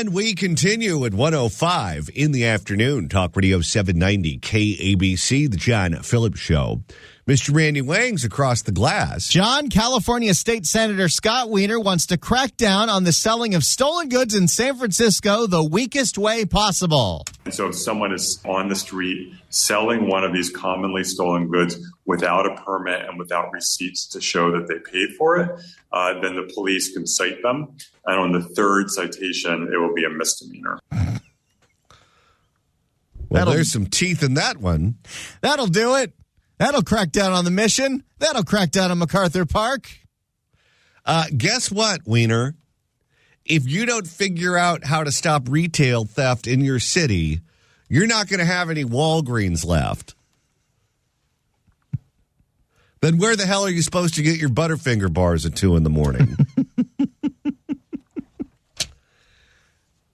And we continue at 1:05 in the afternoon. Talk Radio 790 KABC, the John Phillips Show. Mr. Randy Wang's across the glass. John, California State Senator Scott Wiener wants to crack down on the selling of stolen goods in San Francisco the weakest way possible. And so if someone is on the street selling one of these commonly stolen goods without a permit and without receipts to show that they paid for it, then the police can cite them. And on the third citation, it will be a misdemeanor. Well, there's some teeth in that one. That'll do it. That'll crack down on the Mission. That'll crack down on MacArthur Park. Guess what, Wiener? If you don't figure out how to stop retail theft in your city, you're not going to have any Walgreens left. Then where the hell are you supposed to get your Butterfinger bars at 2 in the morning?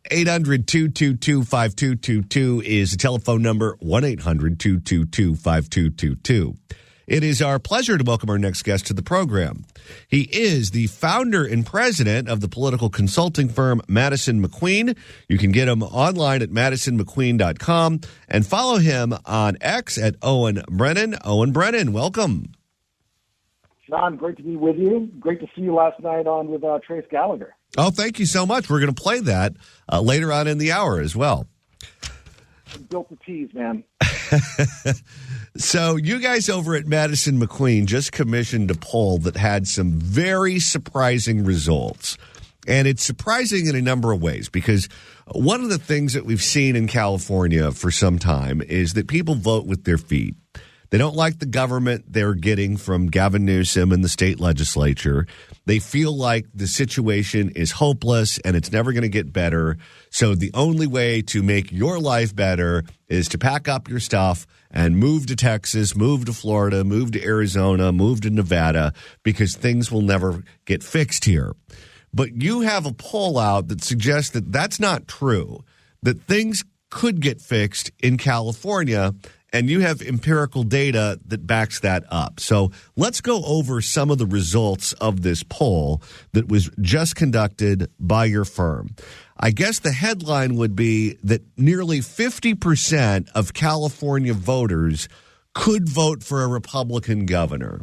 800-222-5222 is the telephone number, 1-800-222-5222. It is our pleasure to welcome our next guest to the program. He is the founder and president of the political consulting firm Madison McQueen. You can get him online at madisonmcqueen.com and follow him on X at Owen Brennan. Owen Brennan, welcome. John, great to be with you. Great to see you last night on with Trace Gallagher. Oh, thank you so much. We're going to play that later on in the hour as well. Built the tease, man. So you guys over at Madison McQueen just commissioned a poll that had some very surprising results. And it's surprising in a number of ways because one of the things that we've seen in California for some time is that people vote with their feet. They don't like the government they're getting from Gavin Newsom and the state legislature. They feel like the situation is hopeless and it's never going to get better. So the only way to make your life better is to pack up your stuff and move to Texas, move to Florida, move to Arizona, move to Nevada, because things will never get fixed here. But you have a poll out that suggests that that's not true, that things could get fixed in California. And you have empirical data that backs that up. So let's go over some of the results of this poll that was just conducted by your firm. I guess the headline would be that nearly 50% of California voters could vote for a Republican governor.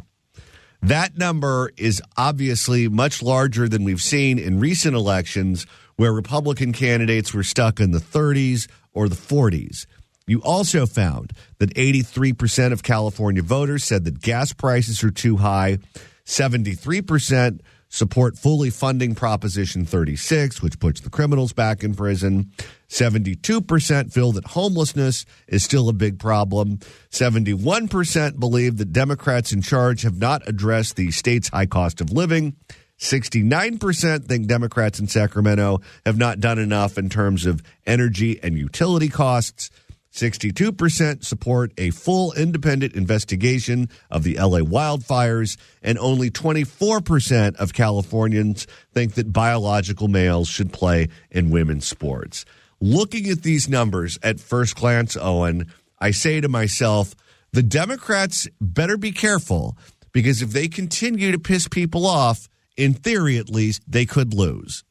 That number is obviously much larger than we've seen in recent elections where Republican candidates were stuck in the 30s or the 40s. You also found that 83% of California voters said that gas prices are too high. 73% support fully funding Proposition 36, which puts the criminals back in prison. 72% feel that homelessness is still a big problem. 71% believe that Democrats in charge have not addressed the state's high cost of living. 69% think Democrats in Sacramento have not done enough in terms of energy and utility costs. 62% support a full independent investigation of the LA wildfires, and only 24% of Californians think that biological males should play in women's sports. Looking at these numbers at first glance, Owen, I say to myself, the Democrats better be careful, because if they continue to piss people off, in theory at least, they could lose.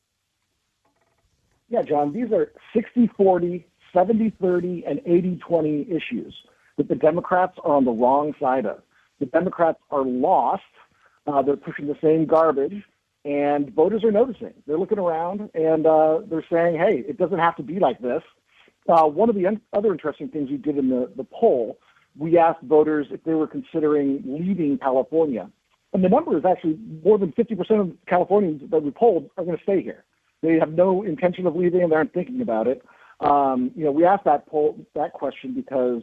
Yeah, John, these are 60-40, 70-30, and 80-20 issues that the Democrats are on the wrong side of. The Democrats are lost. They're pushing the same garbage, and voters are noticing. They're looking around, and they're saying, hey, it doesn't have to be like this. One of the other interesting things we did in the poll, we asked voters if they were considering leaving California. And the number is actually more than 50% of Californians that we polled are going to stay here. They have no intention of leaving, and they aren't thinking about it. We asked that question because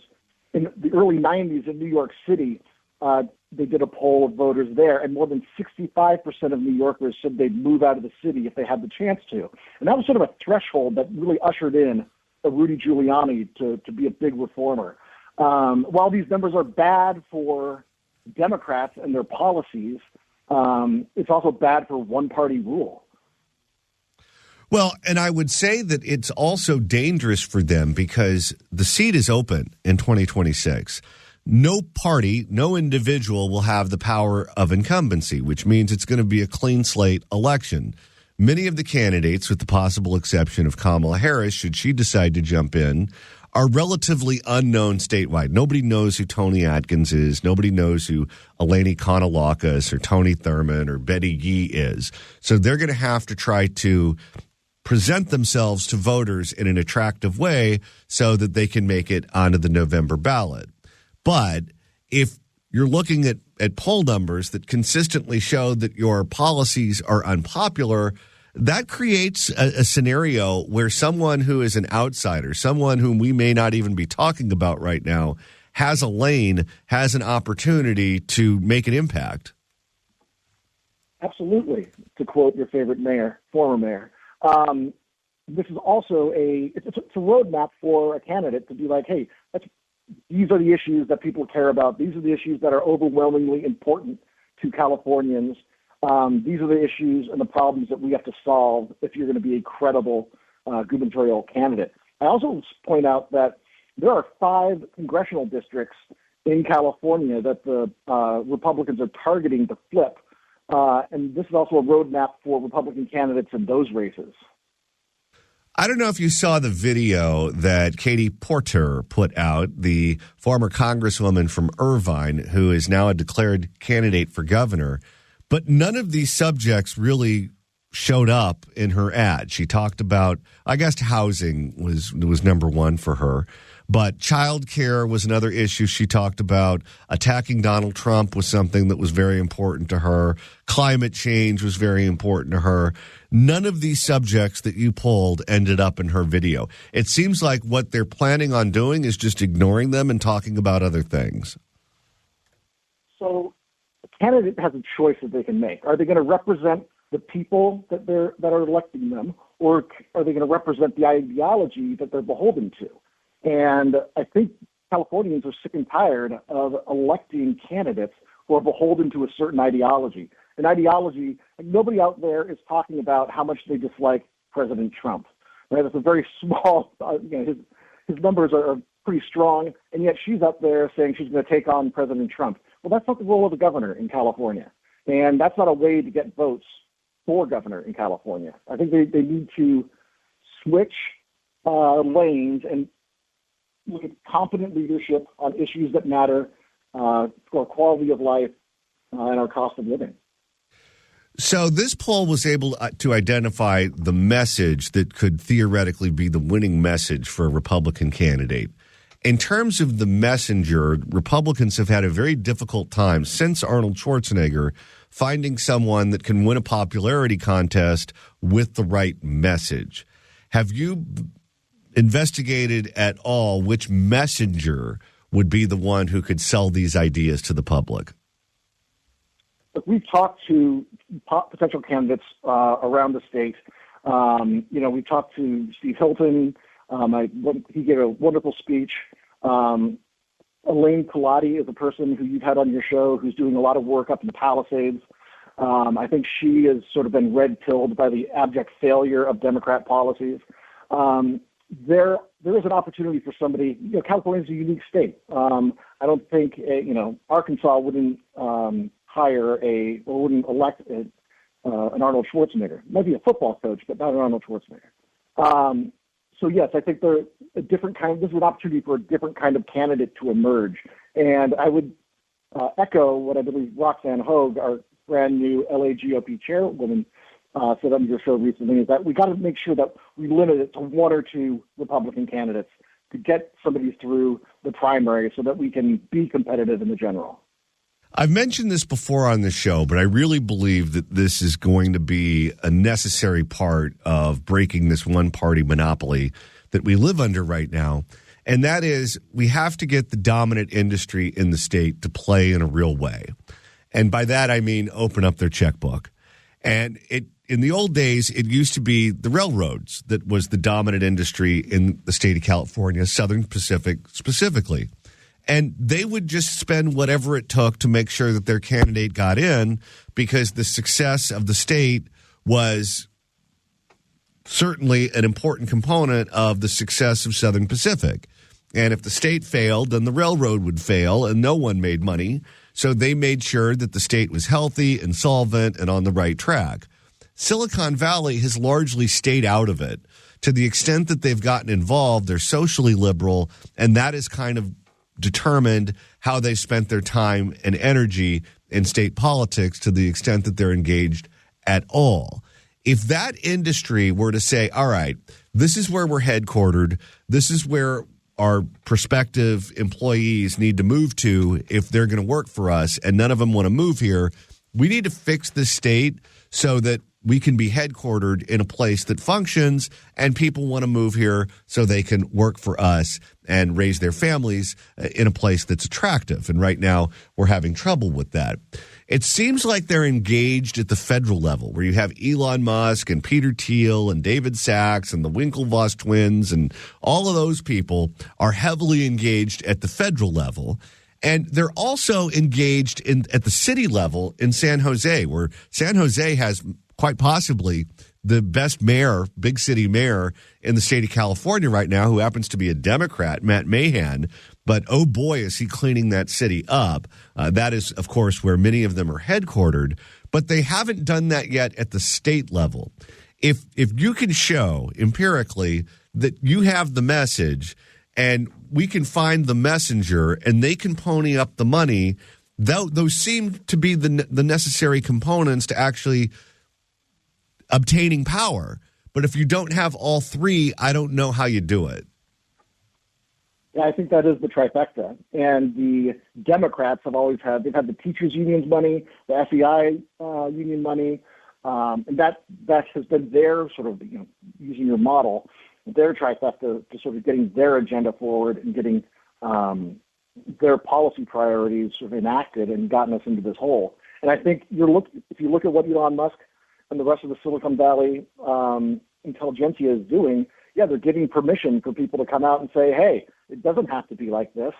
in the early 90s in New York City, they did a poll of voters there, and more than 65% of New Yorkers said they'd move out of the city if they had the chance to. And that was sort of a threshold that really ushered in a Rudy Giuliani to be a big reformer. While these numbers are bad for Democrats and their policies, it's also bad for one-party rule. Well, and I would say that it's also dangerous for them because the seat is open in 2026. No party, no individual will have the power of incumbency, which means it's going to be a clean slate election. many of the candidates, with the possible exception of Kamala Harris, should she decide to jump in, are relatively unknown statewide. Nobody knows who Tony Atkins is. Nobody knows who Eleni Konalakis or Tony Thurmond or Betty Yee is. So they're going to have to try to present themselves to voters in an attractive way so that they can make it onto the November ballot. But if you're looking at poll numbers that consistently show that your policies are unpopular, that creates a scenario where someone who is an outsider, someone whom we may not even be talking about right now, has a lane, has an opportunity to make an impact. Absolutely. To quote your favorite mayor, former mayor, this is also it's a roadmap for a candidate to be like, hey, these are the issues that people care about. These are the issues that are overwhelmingly important to Californians. These are the issues and the problems that we have to solve if you're going to be a credible gubernatorial candidate. I also point out that there are 5 congressional districts in California that the Republicans are targeting to flip. And this is also a roadmap for Republican candidates in those races. I don't know if you saw the video that Katie Porter put out, the former congresswoman from Irvine, who is now a declared candidate for governor. But none of these subjects really showed up in her ad. She talked about, I guess, housing was number one for her. But child care was another issue she talked about. Attacking Donald Trump was something that was very important to her. Climate change was very important to her. None of these subjects that you pulled ended up in her video. It seems like what they're planning on doing is just ignoring them and talking about other things. So a candidate has a choice that they can make. Are they going to represent the people that are electing them, or are they going to represent the ideology that they're beholden to? And I think Californians are sick and tired of electing candidates who are beholden to a certain ideology. An ideology, like nobody out there is talking about how much they dislike President Trump. Right? It's a very small, his numbers are pretty strong, and yet she's up there saying she's going to take on President Trump. Well, that's not the role of the governor in California. And that's not a way to get votes for governor in California. I think they need to switch lanes and look at competent leadership on issues that matter for our quality of life and our cost of living. So this poll was able to identify the message that could theoretically be the winning message for a Republican candidate. In terms of the messenger, Republicans have had a very difficult time since Arnold Schwarzenegger finding someone that can win a popularity contest with the right message. Have you investigated at all which messenger would be the one who could sell these ideas to the public? We've talked to potential candidates around the state. We talked to Steve Hilton. He gave a wonderful speech. Elaine Colati is a person who you've had on your show who's doing a lot of work up in the Palisades. I think she has sort of been red-pilled by the abject failure of Democrat policies. There is an opportunity for somebody. California is a unique state. I don't think Arkansas wouldn't wouldn't elect an Arnold Schwarzenegger. Might be a football coach, but not an Arnold Schwarzenegger. So yes, I think they're a different kind. This is an opportunity for a different kind of candidate to emerge. And I would echo what I believe Roxanne Hogue, our brand new LA GOP chairwoman, said on your show recently, is that we got to make sure that we limit it to 1 or 2 Republican candidates to get somebody through the primary so that we can be competitive in the general. I've mentioned this before on the show, but I really believe that this is going to be a necessary part of breaking this one-party monopoly that we live under right now, and that is we have to get the dominant industry in the state to play in a real way. And by that, I mean open up their checkbook. And in the old days, it used to be the railroads that was the dominant industry in the state of California, Southern Pacific specifically. And they would just spend whatever it took to make sure that their candidate got in because the success of the state was certainly an important component of the success of Southern Pacific. And if the state failed, then the railroad would fail and no one made money. So they made sure that the state was healthy and solvent and on the right track. Silicon Valley has largely stayed out of it. To the extent that they've gotten involved, they're socially liberal, and that has kind of determined how they spent their time and energy in state politics to the extent that they're engaged at all. If that industry were to say, all right, this is where we're headquartered, this is where our prospective employees need to move to if they're going to work for us, and none of them want to move here, we need to fix the state so that we can be headquartered in a place that functions and people want to move here so they can work for us and raise their families in a place that's attractive. And right now we're having trouble with that. It seems like they're engaged at the federal level where you have Elon Musk and Peter Thiel and David Sachs and the Winklevoss twins, and all of those people are heavily engaged at the federal level. And they're also engaged at the city level in San Jose, where San Jose has quite possibly the best mayor, big city mayor in the state of California right now, who happens to be a Democrat, Matt Mahan. But oh boy, is he cleaning that city up. That is, of course, where many of them are headquartered. But they haven't done that yet at the state level. If you can show empirically that you have the message and we can find the messenger and they can pony up the money, those seem to be the necessary components to actually obtaining power. But if you don't have all three, I don't know how you do it. Yeah, I think that is the trifecta. And the Democrats have always they've had the teachers' unions money, the FEI union money, and that has been their sort of, using your model, their trifecta to sort of getting their agenda forward and getting their policy priorities sort of enacted and gotten us into this hole. And I think if you look at what Elon Musk and the rest of the Silicon Valley intelligentsia is doing, yeah, they're giving permission for people to come out and say, hey, it doesn't have to be like this.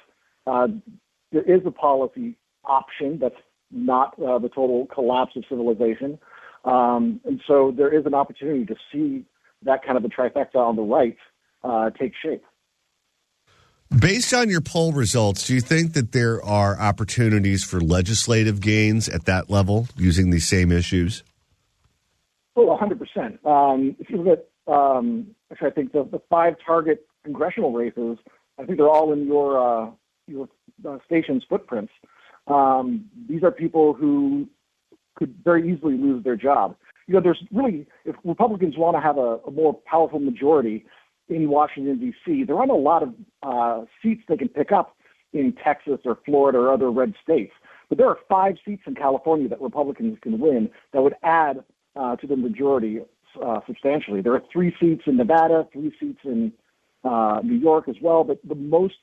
There is a policy option that's not the total collapse of civilization. And so there is an opportunity to see that kind of a trifecta on the right take shape. Based on your poll results, do you think that there are opportunities for legislative gains at that level using these same issues? Oh, 100%. If you look at, actually, I think the 5 target congressional races, I think they're all in your station's footprints. These are people who could very easily lose their job. There's really, if Republicans want to have a more powerful majority in Washington, D.C., there aren't a lot of seats they can pick up in Texas or Florida or other red states. But there are 5 seats in California that Republicans can win that would add to the majority substantially. There are 3 seats in Nevada, 3 seats in New York as well, but the most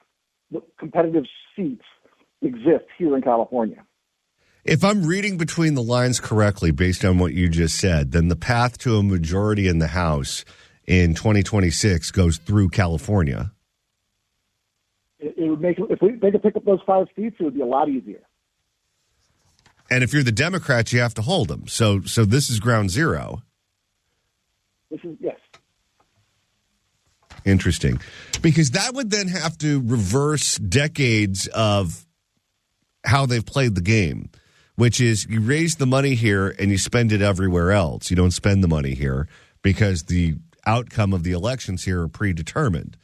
competitive seats exist here in California. If I'm reading between the lines correctly, based on what you just said, then the path to a majority in the House in 2026 goes through California. It would make, if they could pick up those 5 seats, it would be a lot easier. And if you're the Democrats, you have to hold them. So this is ground zero. Yes. Interesting. Because that would then have to reverse decades of how they've played the game, which is you raise the money here and you spend it everywhere else. You don't spend the money here because the outcome of the elections here are predetermined.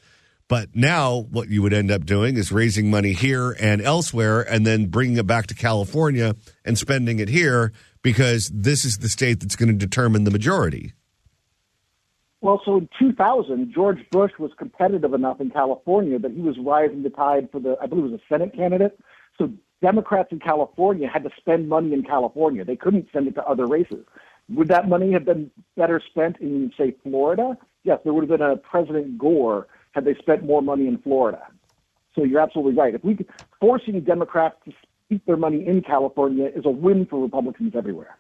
But now what you would end up doing is raising money here and elsewhere and then bringing it back to California and spending it here because this is the state that's going to determine the majority. Well, so in 2000, George Bush was competitive enough in California that he was rising the tide for I believe it was a Senate candidate. So Democrats in California had to spend money in California. They couldn't send it to other races. Would that money have been better spent in, say, Florida? Yes, there would have been a President Gore had they spent more money in Florida. So you're absolutely right. Forcing Democrats to keep their money in California is a win for Republicans everywhere.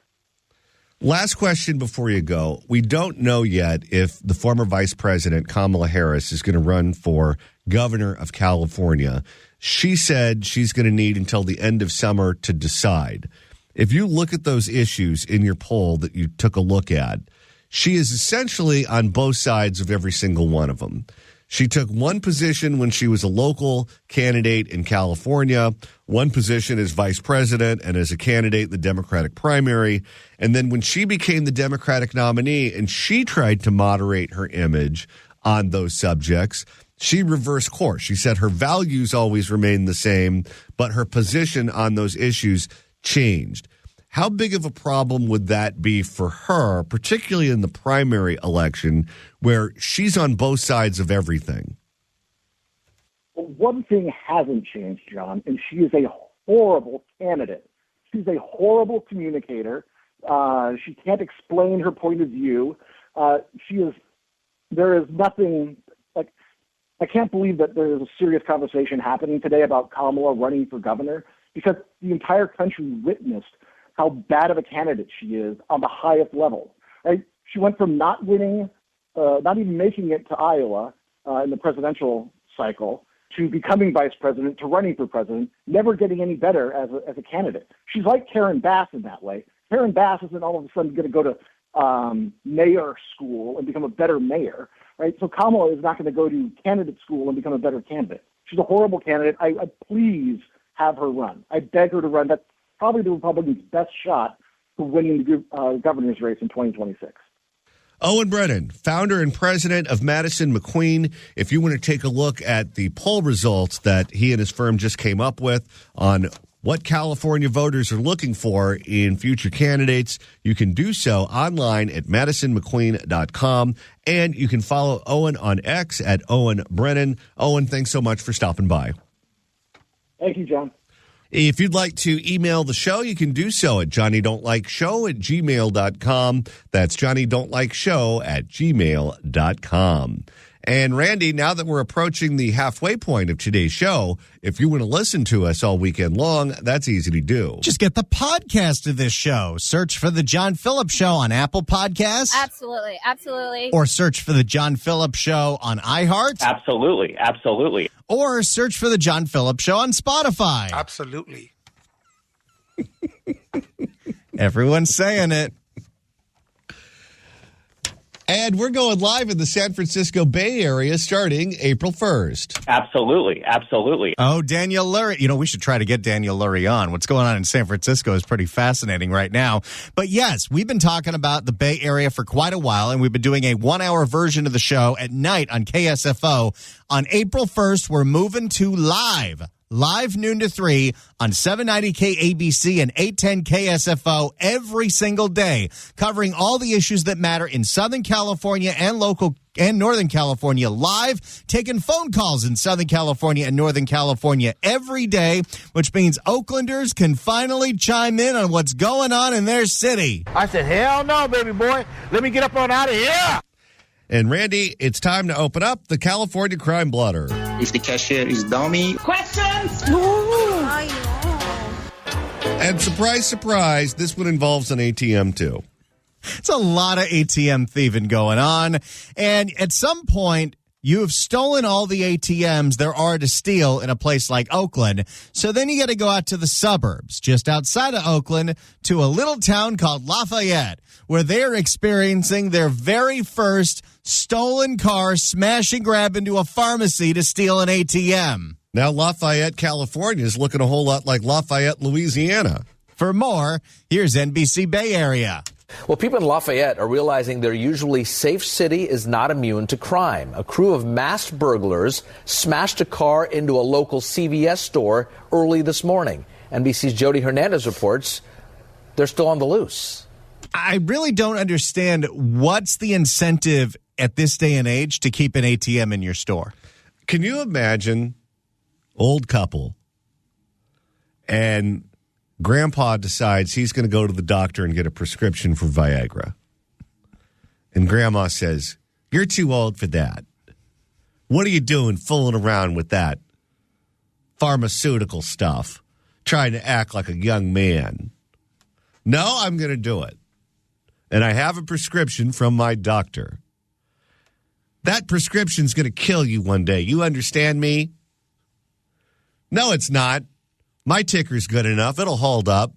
Last question before you go. We don't know yet if the former Vice President, Kamala Harris, is going to run for governor of California. She said she's going to need until the end of summer to decide. If you look at those issues in your poll that you took a look at, she is essentially on both sides of every single one of them. She took one position when she was a local candidate in California, one position as vice president and as a candidate in the Democratic primary. And then when she became the Democratic nominee and she tried to moderate her image on those subjects, she reversed course. She said her values always remain the same, but her position on those issues changed. How big of a problem would that be for her, particularly in the primary election, where she's on both sides of everything? Well, one thing hasn't changed, John, and she is a horrible candidate. She's a horrible communicator. She can't explain her point of view. There is nothing, like, I can't believe that there is a serious conversation happening today about Kamala running for governor, because the entire country witnessed how bad of a candidate she is on the highest level. Right? She went from not winning, not even making it to Iowa in the presidential cycle, to becoming vice president, to running for president, never getting any better as a candidate. She's like Karen Bass in that way. Karen Bass isn't all of a sudden going to go to mayor school and become a better mayor, right? So Kamala is not going to go to candidate school and become a better candidate. She's a horrible candidate. I please have her run. I beg her to run. That's probably the Republicans' best shot for winning the governor's race in 2026. Owen Brennan, founder and president of Madison McQueen. If you want to take a look at the poll results that he and his firm just came up with on what California voters are looking for in future candidates, you can do so online at madisonmcqueen.com. And you can follow Owen on X at Owen Brennan. Owen, thanks so much for stopping by. Thank you, John. If you'd like to email the show, you can do so at johnnydon'tlikeshow@gmail.com. That's johnnydon'tlikeshow@gmail.com. And Randy, now that we're approaching the halfway point of today's show, if you want to listen to us all weekend long, that's easy to do. Just get the podcast of this show. Search for The John Phillips Show on Apple Podcasts. Absolutely, absolutely. Or search for The John Phillips Show on iHeart. Absolutely, absolutely. Or search for The John Phillips Show on Spotify. Absolutely. Everyone's saying it. And we're going live in the San Francisco Bay Area starting April 1st. Absolutely, absolutely. Oh, Daniel Lurie. You know, we should try to get Daniel Lurie on. What's going on in San Francisco is pretty fascinating right now. But yes, we've been talking about the Bay Area for quite a while, and we've been doing a 1-hour version of the show at night on KSFO. On April 1st, we're moving to live noon to 3 on 790 KABC and 810 KSFO every single day, covering all the issues that matter in Southern California and Northern California, live, taking phone calls in Southern California and Northern California every day, which means Oaklanders can finally chime in on what's going on in their city. I said, hell no, baby boy. Let me get up on out of here. And Randy, it's time to open up the California Crime Blotter. If the cashier is dummy. Questions? And surprise, surprise, this one involves an ATM too. It's a lot of ATM thieving going on. And at some point, you have stolen all the ATMs there are to steal in a place like Oakland. So then you got to go out to the suburbs, just outside of Oakland, to a little town called Lafayette, where they're experiencing their very first stolen car smash and grab into a pharmacy to steal an ATM. Now Lafayette, California is looking a whole lot like Lafayette, Louisiana. For more, here's NBC Bay Area. Well, people in Lafayette are realizing their usually safe city is not immune to crime. A crew of masked burglars smashed a car into a local CVS store early this morning. NBC's Jody Hernandez reports they're still on the loose. I really don't understand what's the incentive at this day and age to keep an ATM in your store. Can you imagine old couple and Grandpa decides he's going to go to the doctor and get a prescription for Viagra. And Grandma says, "You're too old for that. What are you doing fooling around with that pharmaceutical stuff, trying to act like a young man?" "No, I'm going to do it. And I have a prescription from my doctor." That prescription's going to kill you one day. You understand me? "No, it's not. My ticker's good enough. It'll hold up.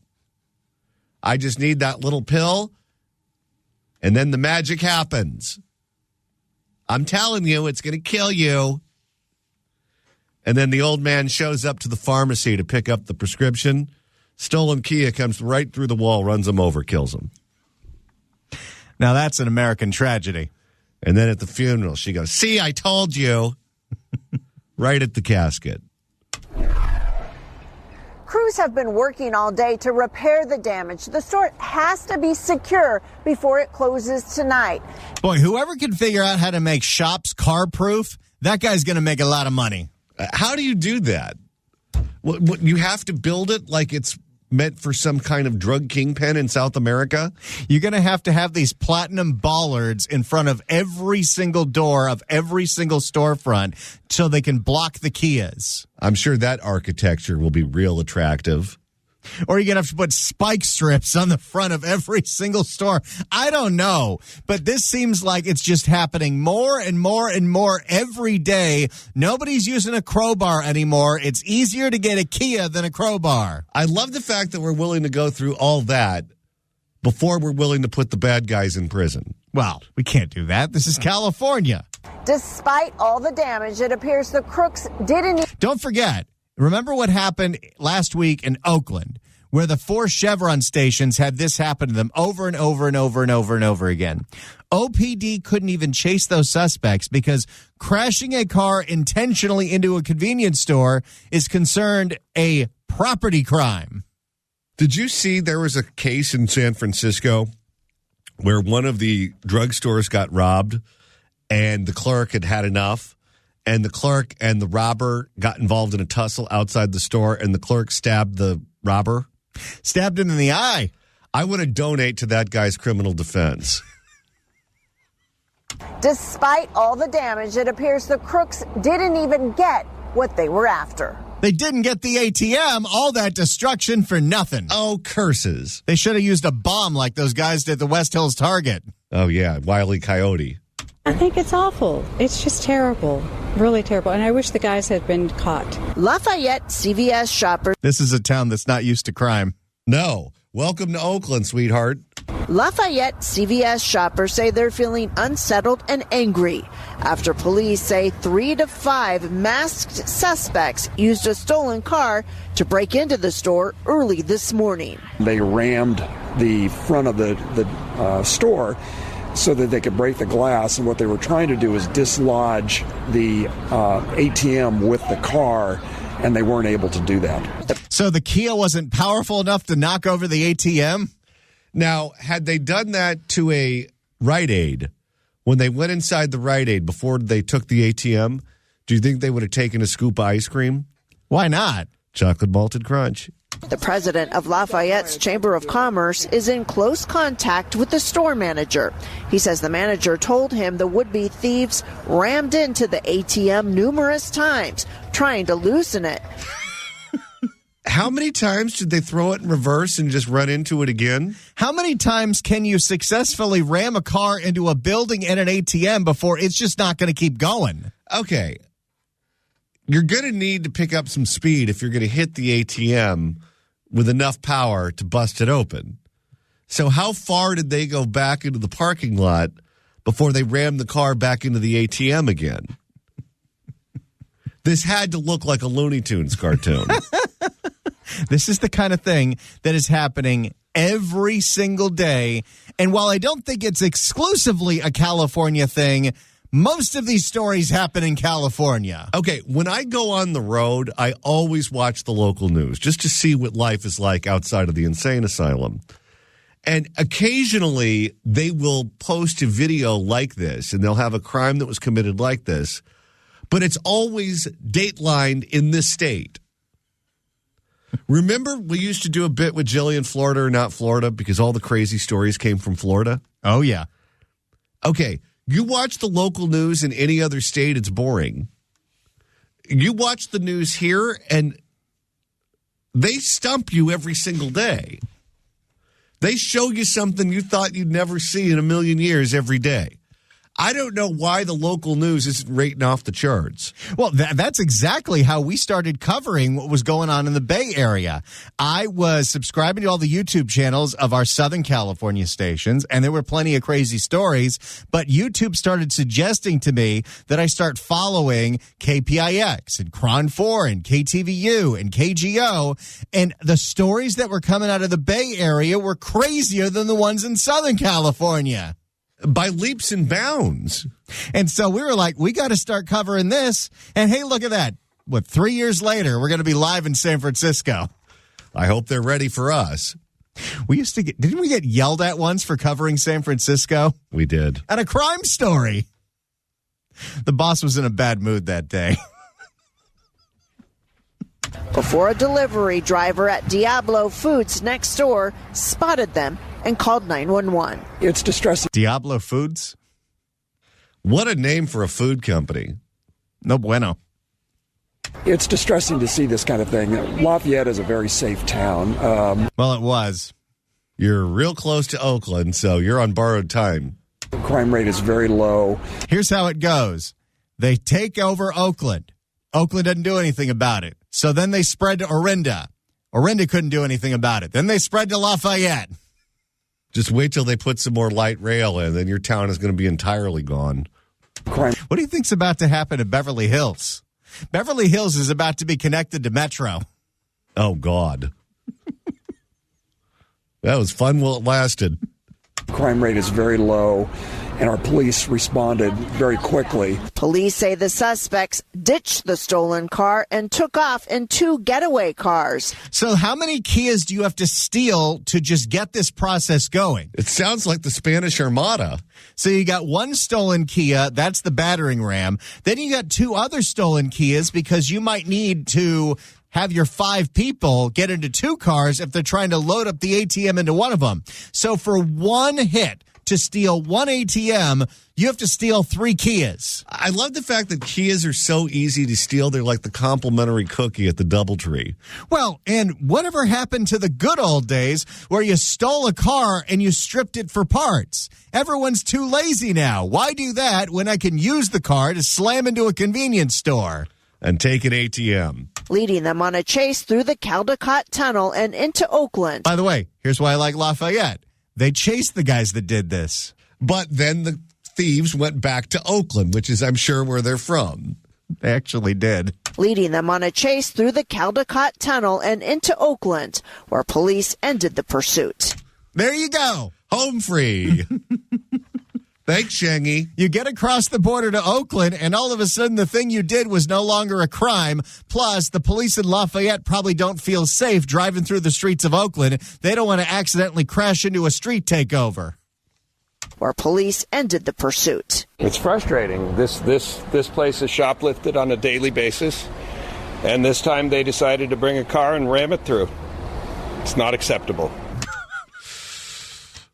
I just need that little pill, and then the magic happens. I'm telling you, it's going to kill you. And then the old man shows up to the pharmacy to pick up the prescription. Stolen Kia comes right through the wall, runs him over, kills him. Now that's an American tragedy. And then at the funeral, she goes, "See, I told you." Right at the casket. Crews have been working all day to repair the damage. The store has to be secure before it closes tonight. Boy, whoever can figure out how to make shops car-proof, that guy's going to make a lot of money. How do you do that? What, you have to build it like it's meant for some kind of drug kingpin in South America? You're going to have these platinum bollards in front of every single door of every single storefront so they can block the Kias. I'm sure that architecture will be real attractive. Or you're going to have to put spike strips on the front of every single store. I don't know. But this seems like it's just happening more and more and more every day. Nobody's using a crowbar anymore. It's easier to get a Kia than a crowbar. I love the fact that we're willing to go through all that before we're willing to put the bad guys in prison. Well, we can't do that. This is California. Despite all the damage, it appears the crooks didn't. Don't forget. Remember what happened last week in Oakland, where the 4 Chevron stations had this happen to them over and over and over and over and over again. OPD couldn't even chase those suspects because crashing a car intentionally into a convenience store is considered a property crime. Did you see there was a case in San Francisco where one of the drugstores got robbed and the clerk had had enough? And the clerk and the robber got involved in a tussle outside the store, and the clerk stabbed the robber. Stabbed him in the eye. I want to donate to that guy's criminal defense. Despite all the damage, it appears the crooks didn't even get what they were after. They didn't get the ATM, all that destruction for nothing. Oh, curses. They should have used a bomb like those guys did at the West Hills Target. Oh, yeah, Wile E. Coyote. I think it's awful. It's just terrible. Really terrible. And I wish the guys had been caught. Lafayette CVS shoppers. This is a town that's not used to crime. No. Welcome to Oakland, sweetheart. Lafayette CVS shoppers say they're feeling unsettled and angry after police say 3 to 5 masked suspects used a stolen car to break into the store early this morning. They rammed the front of the store so that they could break the glass, and what they were trying to do is dislodge the ATM with the car, and they weren't able to do that. So the Kia wasn't powerful enough to knock over the ATM? Now, had they done that to a Rite Aid, when they went inside the Rite Aid before they took the ATM, do you think they would have taken a scoop of ice cream? Why not? Chocolate malted crunch. The president of Lafayette's Chamber of Commerce is in close contact with the store manager. He says the manager told him the would-be thieves rammed into the ATM numerous times, trying to loosen it. How many times did they throw it in reverse and just run into it again? How many times can you successfully ram a car into a building and an ATM before it's just not going to keep going? Okay. You're going to need to pick up some speed if you're going to hit the ATM with enough power to bust it open. So how far did they go back into the parking lot before they rammed the car back into the ATM again? This had to look like a Looney Tunes cartoon. This is the kind of thing that is happening every single day. And while I don't think it's exclusively a California thing, most of these stories happen in California. Okay, when I go on the road, I always watch the local news just to see what life is like outside of the insane asylum. And occasionally they will post a video like this, and they'll have a crime that was committed like this, but it's always datelined in this state. Remember, we used to do a bit with Jillian, Florida or not Florida, because all the crazy stories came from Florida? Oh, yeah. Okay, you watch the local news in any other state, it's boring. You watch the news here, and they stump you every single day. They show you something you thought you'd never see in a million years every day. I don't know why the local news isn't rating off the charts. Well, that's exactly how we started covering what was going on in the Bay Area. I was subscribing to all the YouTube channels of our Southern California stations, and there were plenty of crazy stories, but YouTube started suggesting to me that I start following KPIX and KRON 4 and KTVU and KGO, and the stories that were coming out of the Bay Area were crazier than the ones in Southern California. By leaps and bounds. And so we were like, we got to start covering this. And hey, look at that. 3 years later, we're going to be live in San Francisco. I hope they're ready for us. Didn't we get yelled at once for covering San Francisco? We did. At a crime story. The boss was in a bad mood that day. Before a delivery driver at Diablo Foods next door spotted them and called 911. It's distressing. Diablo Foods? What a name for a food company. No bueno. It's distressing to see this kind of thing. Lafayette is a very safe town. Well, it was. You're real close to Oakland, so you're on borrowed time. The crime rate is very low. Here's how it goes. They take over Oakland. Oakland doesn't do anything about it. So then they spread to Orinda. Orinda couldn't do anything about it. Then they spread to Lafayette. Just wait till they put some more light rail in, then your town is going to be entirely gone. Crime. What do you think's about to happen to Beverly Hills? Beverly Hills is about to be connected to Metro. Oh, God. That was fun while it lasted. Crime rate is very low, and our police responded very quickly. Police say the suspects ditched the stolen car and took off in 2 getaway cars. So how many Kias do you have to steal to just get this process going? It sounds like the Spanish Armada. So you got 1 stolen Kia, that's the battering ram. Then you got 2 other stolen Kias because you might need to have your 5 people get into 2 cars if they're trying to load up the ATM into one of them. So for 1 hit to steal 1 ATM, you have to steal 3 Kias. I love the fact that Kias are so easy to steal. They're like the complimentary cookie at the DoubleTree. Well, and whatever happened to the good old days where you stole a car and you stripped it for parts? Everyone's too lazy now. Why do that when I can use the car to slam into a convenience store? And take an ATM. Leading them on a chase through the Caldecott Tunnel and into Oakland. By the way, here's why I like Lafayette. They chased the guys that did this. But then the thieves went back to Oakland, which is, I'm sure, where they're from. They actually did. Leading them on a chase through the Caldecott Tunnel and into Oakland, where police ended the pursuit. There you go. Home free. Thanks, Shangy. You get across the border to Oakland, and all of a sudden the thing you did was no longer a crime. Plus, the police in Lafayette probably don't feel safe driving through the streets of Oakland. They don't want to accidentally crash into a street takeover. Where police ended the pursuit. It's frustrating. This place is shoplifted on a daily basis, and this time they decided to bring a car and ram it through. It's not acceptable.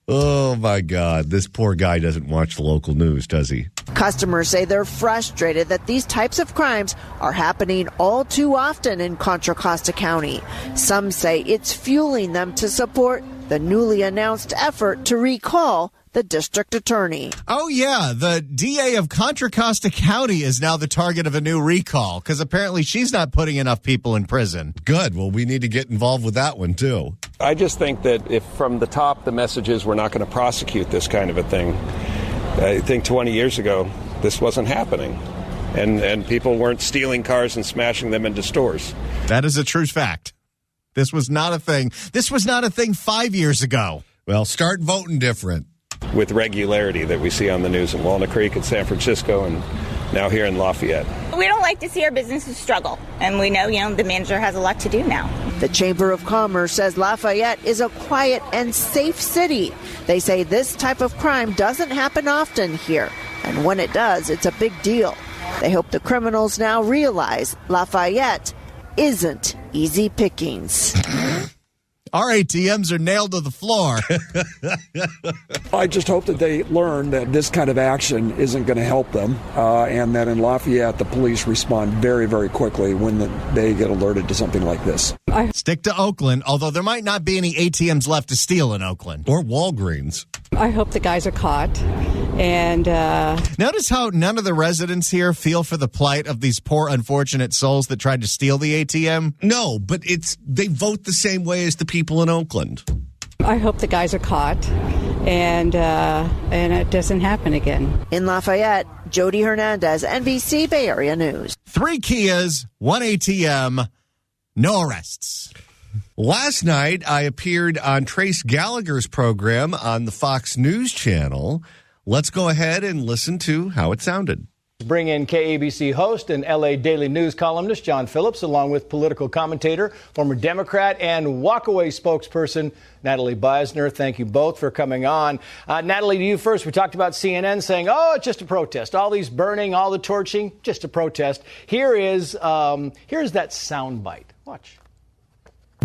Oh, my God. This poor guy doesn't watch the local news, does he? Customers say they're frustrated that these types of crimes are happening all too often in Contra Costa County. Some say it's fueling them to support the newly announced effort to recall the district attorney. Oh, yeah. The DA of Contra Costa County is now the target of a new recall because apparently she's not putting enough people in prison. Good. Well, we need to get involved with that one, too. I just think that if from the top the message is we're not going to prosecute this kind of a thing, I think 20 years ago this wasn't happening. And people weren't stealing cars and smashing them into stores. That is a true fact. This was not a thing. This was not a thing 5 years ago. Well, start voting different. With regularity that we see on the news in Walnut Creek and San Francisco and now here in Lafayette. We don't like to see our businesses struggle, and we know, the manager has a lot to do now. The Chamber of Commerce says Lafayette is a quiet and safe city. They say this type of crime doesn't happen often here, and when it does, it's a big deal. They hope the criminals now realize Lafayette isn't easy pickings. Our ATMs are nailed to the floor. I just hope that they learn that this kind of action isn't going to help them, and that in Lafayette, the police respond very, very quickly when they get alerted to something like this. Stick to Oakland, although there might not be any ATMs left to steal in Oakland. Or Walgreens. I hope the guys are caught And notice how none of the residents here feel for the plight of these poor, unfortunate souls that tried to steal the ATM. No, but they vote the same way as the people in Oakland. I hope the guys are caught and it doesn't happen again. In Lafayette, Jody Hernandez, NBC Bay Area News. 3 Kias, 1 ATM, no arrests. Last night, I appeared on Trace Gallagher's program on the Fox News Channel. Let's go ahead and listen to how it sounded. Bring in KABC host and LA Daily News columnist John Phillips, along with political commentator, former Democrat, and walkaway spokesperson Natalie Beisner. Thank you both for coming on. Natalie, to you first. We talked about CNN saying, oh, it's just a protest. All these burning, all the torching, just a protest. Here's that soundbite. Watch.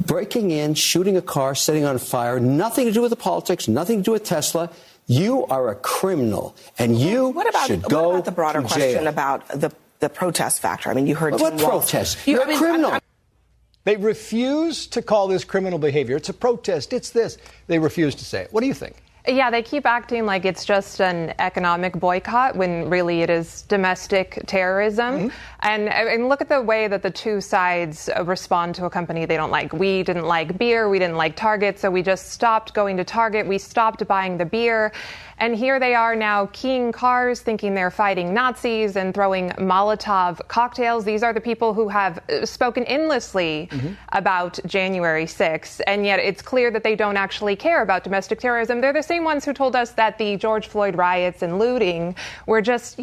Breaking in, shooting a car, setting on fire, nothing to do with the politics, nothing to do with Tesla. You are a criminal, and you should go What about the broader to question jail. about the protest factor? I mean, you heard What Tim Walz. protest? You're a criminal. They refuse to call this criminal behavior. It's a protest. It's this. They refuse to say it. What do you think? Yeah, they keep acting like it's just an economic boycott when really it is domestic terrorism. Mm-hmm. And look at the way that the two sides respond to a company they don't like. We didn't like beer. We didn't like Target. So we just stopped going to Target. We stopped buying the beer. And here they are now keying cars, thinking they're fighting Nazis and throwing Molotov cocktails. These are the people who have spoken endlessly about January 6th. And yet it's clear that they don't actually care about domestic terrorism. They're the same ones who told us that the George Floyd riots and looting were just,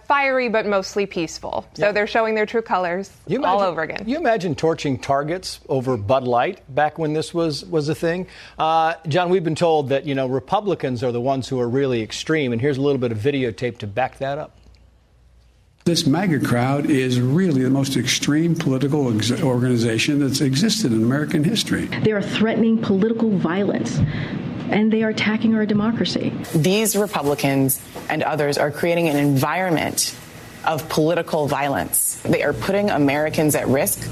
fiery but mostly peaceful. So they're showing their true colors all over again. You imagine torching Targets over Bud Light back when this was a thing? John, we've been told that, Republicans are the ones who are really extreme. And here's a little bit of videotape to back that up. This MAGA crowd is really the most extreme political organization that's existed in American history. They are threatening political violence, and they are attacking our democracy. These Republicans and others are creating an environment of political violence. They are putting Americans at risk.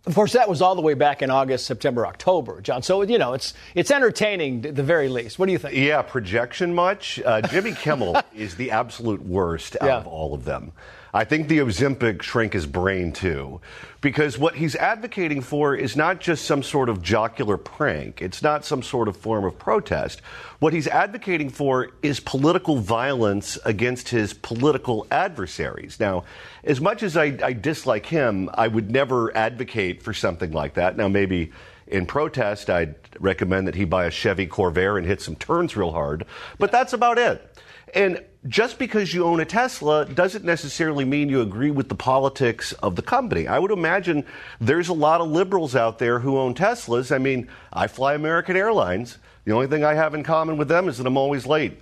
Of course, that was all the way back in August, September, October, John. So, it's entertaining at the very least. What do you think? Yeah, projection much. Jimmy Kimmel is the absolute worst out of all of them. I think the Ozempic shrank his brain, too, because what he's advocating for is not just some sort of jocular prank. It's not some sort of form of protest. What he's advocating for is political violence against his political adversaries. Now, as much as I dislike him, I would never advocate for something like that. Now, maybe in protest, I'd recommend that he buy a Chevy Corvair and hit some turns real hard. But that's about it. And just because you own a Tesla doesn't necessarily mean you agree with the politics of the company. I would imagine there's a lot of liberals out there who own Teslas. I mean, I fly American Airlines. The only thing I have in common with them is that I'm always late.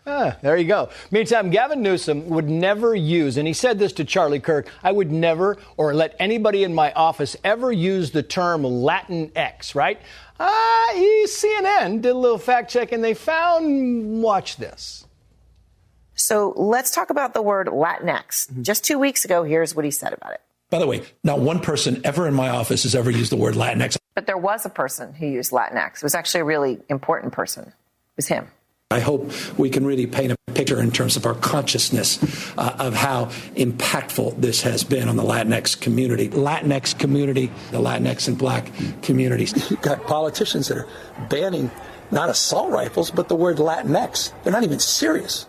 There you go. Meantime, Gavin Newsom would never use, and he said this to Charlie Kirk, I would never or let anybody in my office ever use the term Latinx, right? CNN did a little fact check and they found, watch this. So let's talk about the word Latinx. Just 2 weeks ago, here's what he said about it. By the way, not one person ever in my office has ever used the word Latinx. But there was a person who used Latinx. It was actually a really important person. It was him. I hope we can really paint a picture in terms of our consciousness of how impactful this has been on the Latinx community. The Latinx and black communities. You've got politicians that are banning not assault rifles, but the word Latinx. They're not even serious.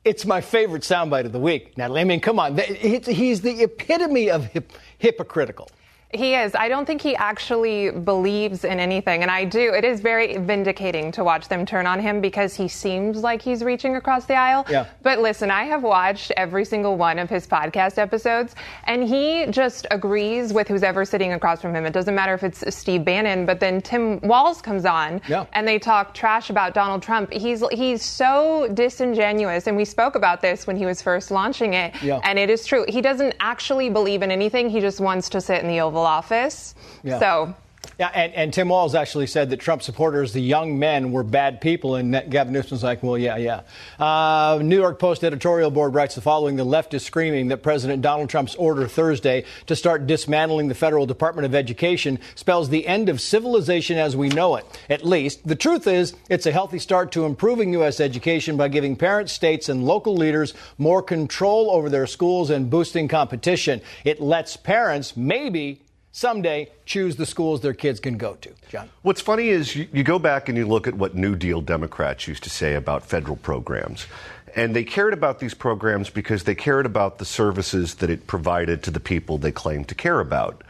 It's my favorite soundbite of the week, Natalie. I mean, come on. He's the epitome of hypocritical. He is. I don't think he actually believes in anything. And I do. It is very vindicating to watch them turn on him because he seems like he's reaching across the aisle. Yeah. But listen, I have watched every single one of his podcast episodes, and he just agrees with who's ever sitting across from him. It doesn't matter if it's Steve Bannon, but then Tim Walz comes on and they talk trash about Donald Trump. He's so disingenuous. And we spoke about this when he was first launching it. Yeah. And it is true. He doesn't actually believe in anything. He just wants to sit in the Oval Office. Yeah. So Yeah, and Tim Walz actually said that Trump supporters, the young men, were bad people, and Gavin Newsom's like, well, yeah. New York Post editorial board writes the following: the left is screaming that President Donald Trump's order Thursday to start dismantling the Federal Department of Education spells the end of civilization as we know it. At least, the truth is, it's a healthy start to improving U.S. education by giving parents, states, and local leaders more control over their schools and boosting competition. It lets parents, maybe someday, choose the schools their kids can go to. John? What's funny is you go back and you look at what New Deal Democrats used to say about federal programs. And they cared about these programs because they cared about the services that it provided to the people they claimed to care about.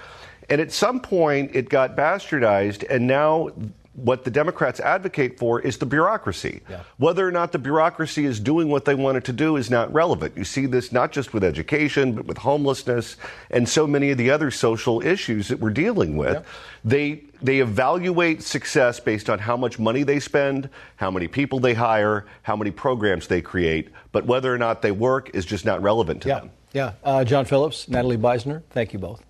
And at some point, it got bastardized, and now what the Democrats advocate for is the bureaucracy. Yeah. Whether or not the bureaucracy is doing what they want it to do is not relevant. You see this not just with education, but with homelessness and so many of the other social issues that we're dealing with. Yeah. They evaluate success based on how much money they spend, how many people they hire, how many programs they create, but whether or not they work is just not relevant to them. Yeah. John Phillips, Natalie Beisner, thank you both.